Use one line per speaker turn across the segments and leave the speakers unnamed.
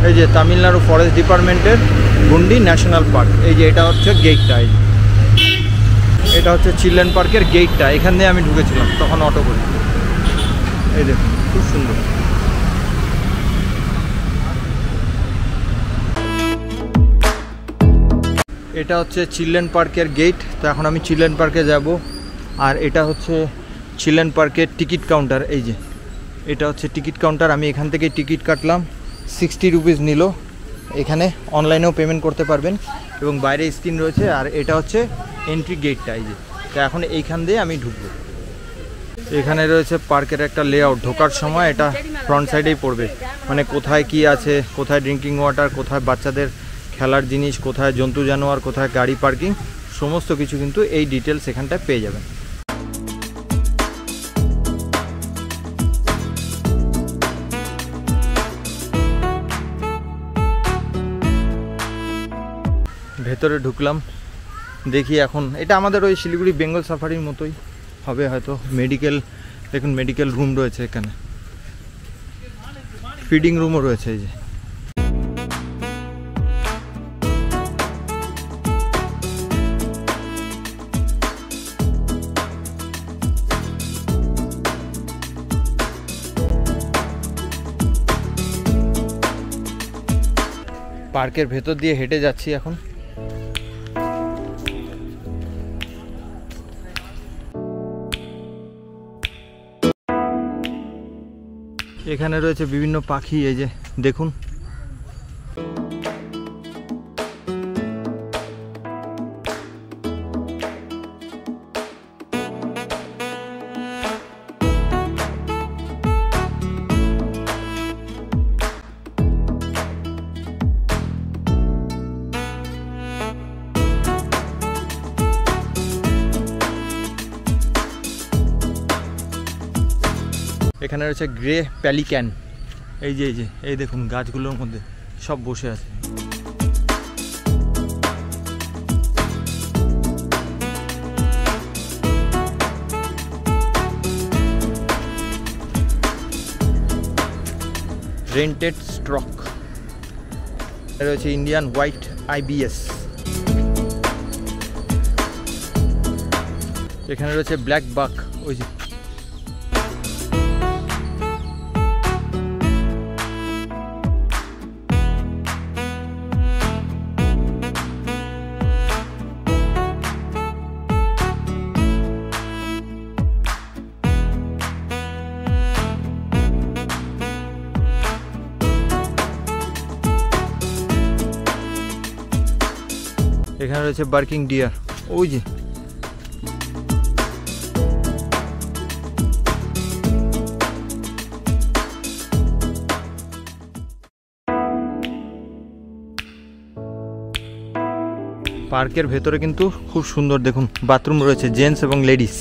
এই যে তামিলনাড়ু ফরেস্ট ডিপার্টমেন্টের গুন্ডি ন্যাশনাল পার্ক। এই যে এটা হচ্ছে গেটটা, এটা হচ্ছে চিলড্রেন পার্কের গেটটা। এখান দিয়ে আমি ঢুকেছিলাম তখন অটো করে। এই দেখুন খুব সুন্দর। এটা হচ্ছে চিলড্রেন পার্কের গেট। তো এখন আমি চিলড্রেন পার্কে যাব। আর এটা হচ্ছে চিলড্রেন পার্কের টিকিট কাউন্টার। এই যে এটা হচ্ছে টিকিট কাউন্টার। আমি এখান থেকে টিকিট কাটলাম, 60 রুপিস নিল। এখানে অনলাইনেও পেমেন্ট করতে পারবেন এবং বাইরে স্ক্রিন রয়েছে। আর এটা হচ্ছে এন্ট্রি গেটটা। এই যে তো এখন এইখান দিয়ে আমি ঢুকবো। এখানে রয়েছে পার্কের একটা লেআউট। ঢোকার সময় এটা ফ্রন্ট সাইডেই পড়বে, মানে কোথায় কি আছে, কোথায় ড্রিঙ্কিং ওয়াটার, কোথায় বাচ্চাদের খেলার জিনিস, কোথায় জন্তু জানোয়ার, কোথায় গাড়ি পার্কিং, সমস্ত কিছু কিন্তু এই ডিটেলস এখানটায় পেয়ে যাবেন। ভেতরে ঢুকলাম, দেখি এখন এটা আমাদের ওই শিলিগুড়ি বেঙ্গল সাফারির মতোই হবে হয়তো। মেডিকেল, দেখুন মেডিকেল রুম রয়েছে এখানে, ফিডিং রুমও রয়েছে। এই যে পার্কের ভেতর দিয়ে হেঁটে যাচ্ছি এখন। এখানে রয়েছে বিভিন্ন পাখি। এই যে দেখুন, এখানে রয়েছে গ্রে প্যালিক্যান। এই যে এই দেখুন গাছগুলোর মধ্যে সব বসে আছে। রেন্টেড স্ট্রক রয়েছে, ইন্ডিয়ান হোয়াইট IBS। এখানে রয়েছে ব্ল্যাক বাক। ওই যে এখানে রয়েছে বার্কিং ডিয়ার। ওই যে পার্কের ভেতরে কিন্তু খুব সুন্দর, দেখুন বাথরুম রয়েছে জেন্টস এবং লেডিস।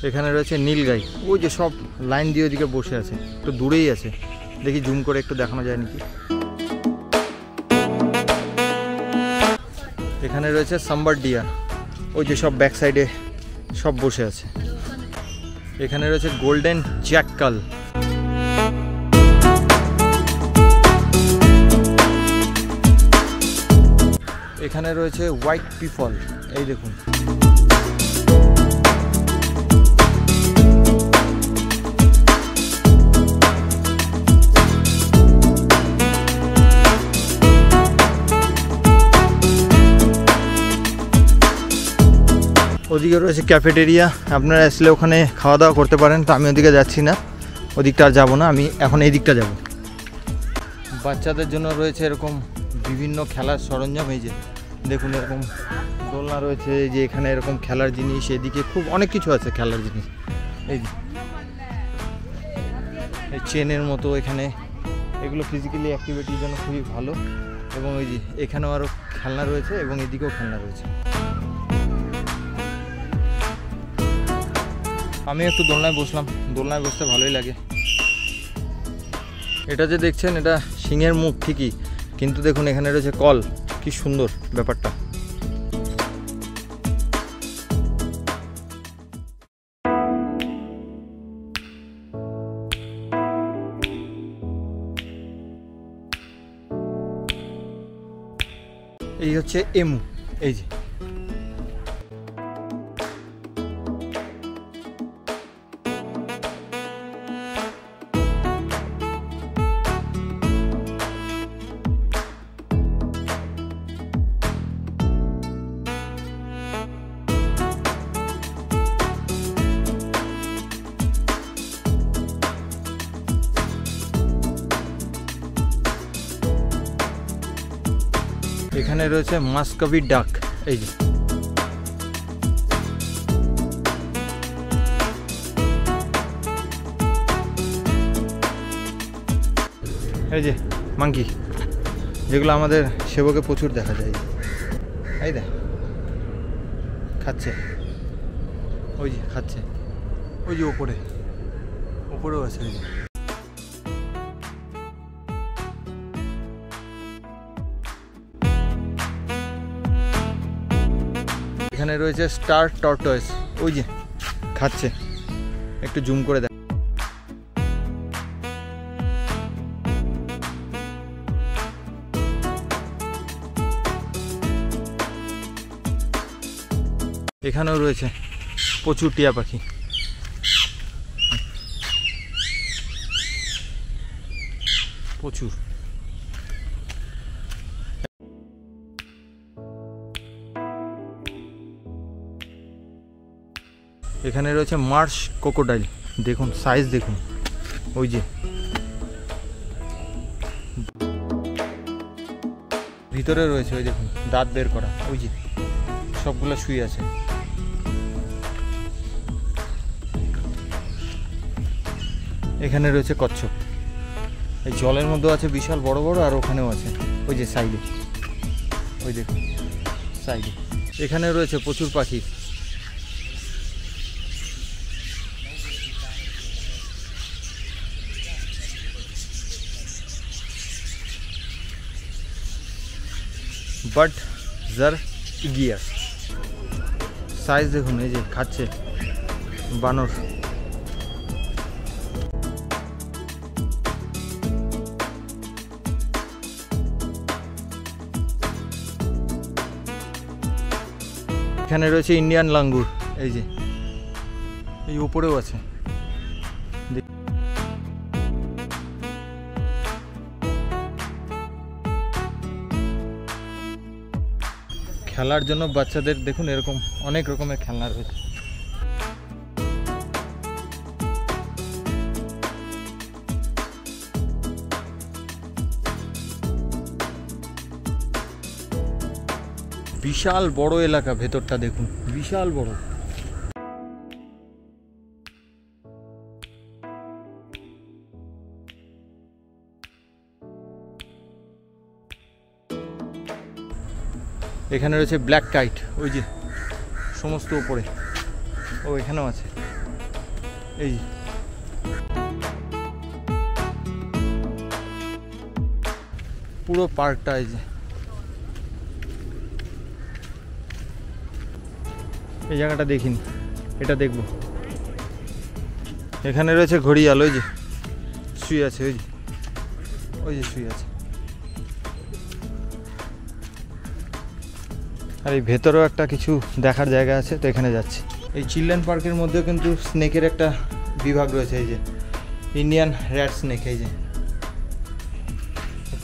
এখানে রয়েছে নীলগাই। ওই যে সব লাইন দিয়ে ওদিকে বসে আছে, একটু দূরেই আছে, দেখি জুম করে একটু দেখানো যায় নাকি। এখানে রয়েছে সাম্বার ডিয়ার। ওই যে সব ব্যাক সাইডে সব বসে আছে। এখানে রয়েছে গোল্ডেন জ্যাকাল। এখানে রয়েছে হোয়াইট পিফল। এই দেখুন ওদিকে রয়েছে ক্যাফেটেরিয়া। আপনারা আসলে ওখানে খাওয়া দাওয়া করতে পারেন। তো আমি ওদিকে যাচ্ছি না, ওদিকটা আর যাবো না, আমি এখন এই দিকটা যাব। বাচ্চাদের জন্য রয়েছে এরকম বিভিন্ন খেলার সরঞ্জাম। এই যে দেখুন এরকম দোলনা রয়েছে। এই যে এখানে এরকম খেলার জিনিস, এদিকে খুব অনেক কিছু আছে খেলার জিনিস। এই যে এই চেনের মতো এখানে, এগুলো ফিজিক্যালি অ্যাক্টিভিটির জন্য খুবই ভালো। এবং ওই যে এখানেও আরও খেলনা রয়েছে এবং এদিকেও খেলনা রয়েছে। আমি একটু দোলনায় বসলাম, দোলনায় বসতে ভালোই লাগে। এটা যে দেখছেন এটা সিংহের মুখ ঠিকই, কিন্তু দেখুন এখানে রয়েছে কল। কি সুন্দর ব্যাপারটা। এই হচ্ছে এমু, এই যে এখানে রয়েছে মাস্কভি ডাক, এই যে এই যে মাঙ্কি, যেগুলো আমাদের সেবকে প্রচুর দেখা যায়। এই দেখ খাচ্ছে, ওই যে খাচ্ছে, ওই যে ওপরেও আছে। ওই যে এখানে রয়েছে স্টার টর্টয়েস, ওই যে খাচ্ছে, একটু জুম করে দেখ। এখানেও রয়েছে প্রচুর টিয়া পাখি। প্রচুর। এখানে রয়েছে মার্শ ক্রোকোডাইল, দেখুন সাইজ দেখুন, ওই যে ভিতরে রয়েছে, ওই দেখুন দাঁত বের করা, ওই যে সবগুলো শুয়ে আছে। এখানে রয়েছে কচ্ছপ, এই জলের মধ্যে আছে বিশাল বড় বড়, আর ওখানেও আছে ওই যে সাইডে, ওই দেখুন সাইডে। এখানে রয়েছে প্রচুর পাখি। বাট জার ইগিয়ার সাইজ দেখুন, এই যে খাচ্ছে বানর। এখানে রয়েছে ইন্ডিয়ান লাঙ্গুর, এই যে এই উপরেও আছে। খেলার জন্য বাচ্চাদের দেখুন এরকম অনেক রকমের খেলনা রয়েছে। বিশাল বড় এলাকা, ভেতরটা দেখুন বিশাল বড়। এখানে রয়েছে ব্ল্যাক কাইট, ওই যে সমস্ত উপরে, ও এখানেও আছে। এই পুরো পার্কটা, এই যে এই জায়গাটা দেখিনি, এটা দেখব। এখানে রয়েছে ঘড়িয়াল, ওই যে শুয়ে আছে, ওই যে ওই যে শুয়ে আছে। আর এই ভেতরেও একটা কিছু দেখার জায়গা আছে, তো এখানে যাচ্ছি। এই চিলড্রেন পার্কের মধ্যেও কিন্তু স্নেকের একটা বিভাগ রয়েছে, এই যে ইন্ডিয়ান র্যাট স্নেক, এই যে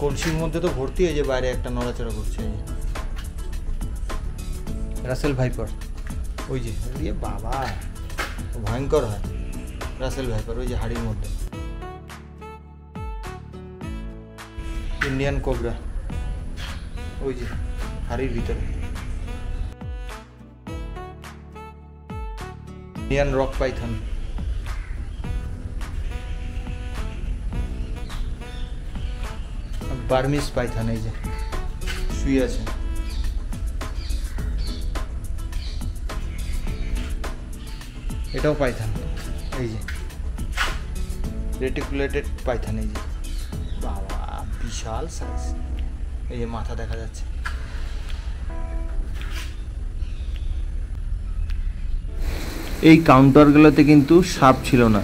কলসির মধ্যে তো ভর্তি, এই যে বাইরে একটা নড়াচড়া করছে, এই যে রাসেল ভাইপার, ওই যে ইয়ে বাবা ভয়ঙ্কর হয় রাসেল ভাইপার, ওই যে হাড়ির মধ্যে। ইন্ডিয়ান কোবরা, ওই যে হাড়ির ভিতরে। Indian rock Python, Burmese Python, এই যে শুয়ে আছে। এটাও পাইথন, এই যে রেটিকুলেটেড পাইথন, এই যে বাবা বিশাল সাইজ, এই যে মাথা দেখা যাচ্ছে। এই কাউন্টারগুলোতে কিন্তু সাপ ছিল না।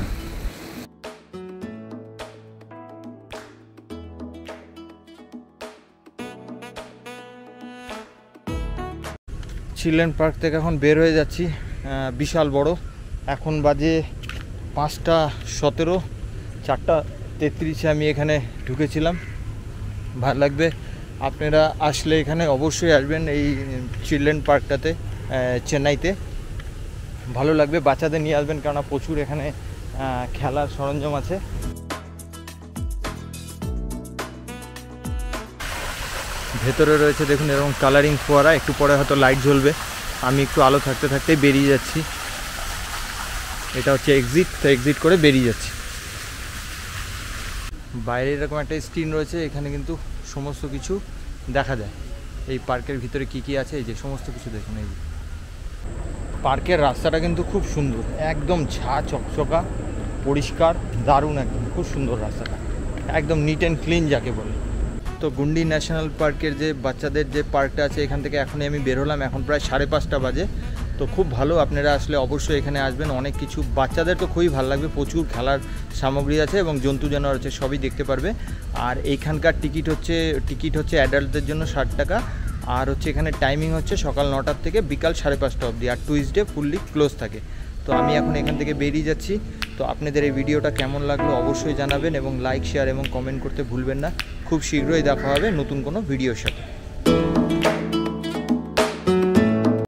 চিলড্রেন পার্ক থেকে এখন বের হয়ে যাচ্ছি, বিশাল বড়। এখন বাজে 5:17, 4:33 আমি এখানে ঢুকেছিলাম। ভালো লাগবে, আপনারা আসলে এখানে অবশ্যই আসবেন এই চিলড্রেন পার্কটাতে, চেন্নাইতে। ভালো লাগবে, বাচ্চাদের নিয়ে আসবেন, কেননা প্রচুর এখানে খেলার সরঞ্জাম আছে। ভেতরে রয়েছে দেখুন এরকম কালারিং ফোয়ারা, একটু পরে হয়তো লাইট জ্বলবে। আমি একটু আলো থাকতে থাকতেই বেরিয়ে যাচ্ছি। এটা হচ্ছে এক্সিট, তো এক্সিট করে বেরিয়ে যাচ্ছি। বাইরে এরকম একটা স্ক্রিন রয়েছে, এখানে কিন্তু সমস্ত কিছু দেখা যায়। এই পার্কের ভিতরে কি কি আছে, এই যে সমস্ত কিছু দেখুন। এই পার্কের রাস্তাটা কিন্তু খুব সুন্দর, একদম ঝা চকচকা, পরিষ্কার, দারুণ, একদম খুব সুন্দর রাস্তাটা, একদম নিট অ্যান্ড ক্লিন যাকে বলে। তো গুন্ডি ন্যাশনাল পার্কের যে বাচ্চাদের যে পার্কটা আছে, এখান থেকে এখনই আমি বের হলাম, এখন প্রায় 5:30 বাজে। তো খুব ভালো, আপনারা আসলে অবশ্যই এখানে আসবেন। অনেক কিছু বাচ্চাদের তো খুবই ভালো লাগবে, প্রচুর খেলার সামগ্রী আছে এবং জন্তু জানোয়ার আছে, সবই দেখতে পারবে। আর এইখানকার টিকিট হচ্ছে অ্যাডাল্টদের জন্য 60 টাকা, আর হচ্ছে এখানে টাইমিং হচ্ছে সকাল 9টার থেকে বিকাল 5:30 অবধি, আর টুইসডে ফুললি ক্লোজ থাকে। তো আমি এখন এখান থেকে বেরিয়ে যাচ্ছি। তো আপনাদের এই ভিডিওটা কেমন লাগলো অবশ্যই জানাবেন এবং লাইক, শেয়ার এবং কমেন্ট করতে ভুলবেন না। খুব শীঘ্রই দেখা হবে নতুন কোনো ভিডিওর সাথে।